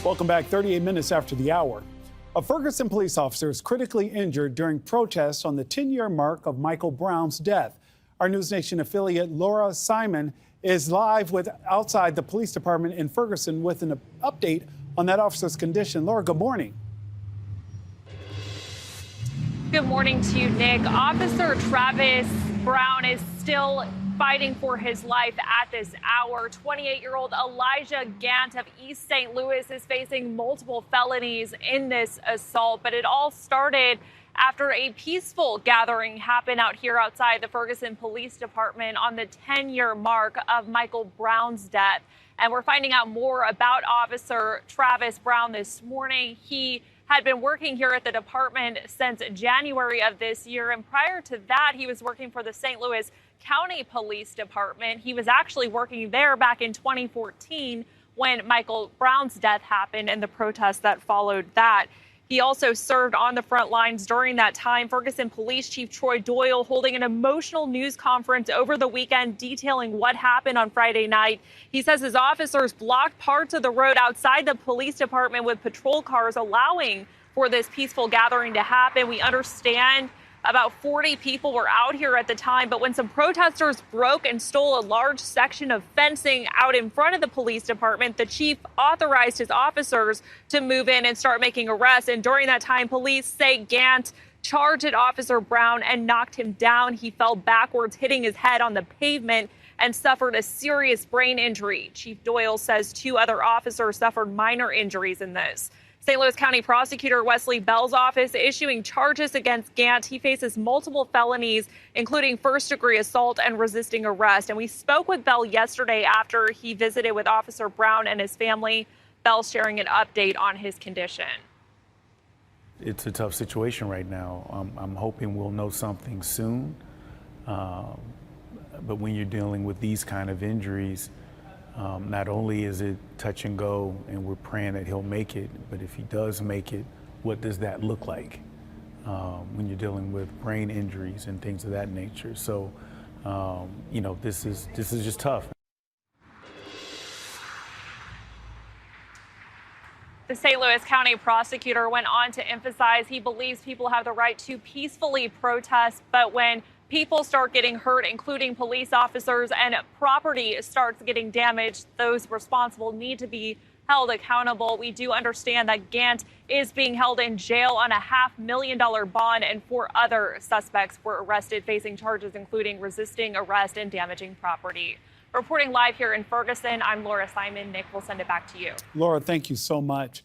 Welcome back. 38 minutes after the hour. A Ferguson police officer is critically injured during protests on the 10-year mark of Michael Brown's death. Our NewsNation affiliate Laura Simon is live outside the police department in Ferguson with an update on that officer's condition. Laura, good morning. Good morning to you, Nick. Officer Travis Brown is still fighting for his life at this hour. 28-year-old Elijah Gant of East St. Louis is facing multiple felonies in this assault, but it all started after a peaceful gathering happened out here outside the Ferguson Police Department on the 10-year mark of Michael Brown's death. And we're finding out more about Officer Travis Brown this morning. He had been working here at the department since January of this year. And prior to that, he was working for the St. Louis County Police Department. He was actually working there back in 2014 when Michael Brown's death happened and the protests that followed that. He also served on the front lines during that time. Ferguson Police Chief Troy Doyle holding an emotional news conference over the weekend detailing what happened on Friday night. He says his officers blocked parts of the road outside the police department with patrol cars, allowing for this peaceful gathering to happen. We understand about 40 people were out here at the time, but when some protesters broke and stole a large section of fencing out in front of the police department, the chief authorized his officers to move in and start making arrests. And during that time, police say Gant charged at Officer Brown and knocked him down. He fell backwards, hitting his head on the pavement and suffered a serious brain injury. Chief Doyle says 2 other officers suffered minor injuries in this. St. Louis County Prosecutor Wesley Bell's office issuing charges against Gant. He faces multiple felonies, including first-degree assault and resisting arrest. And we spoke with Bell yesterday after he visited with Officer Brown and his family. Bell sharing an update on his condition. It's a tough situation right now. I'm hoping we'll know something soon. But when you're dealing with these kind of injuries, not only is it touch and go, and we're praying that he'll make it, but if he does make it, what does that look like when you're dealing with brain injuries and things of that nature? So, this is just tough. The St. Louis County prosecutor went on to emphasize he believes people have the right to peacefully protest, but when people start getting hurt, including police officers, and property starts getting damaged, those responsible need to be held accountable. We do understand that Gant is being held in jail on a $500,000 bond, and 4 other suspects were arrested facing charges including resisting arrest and damaging property. Reporting live here in Ferguson, I'm Laura Simon. Nick, we'll send it back to you. Laura, thank you so much.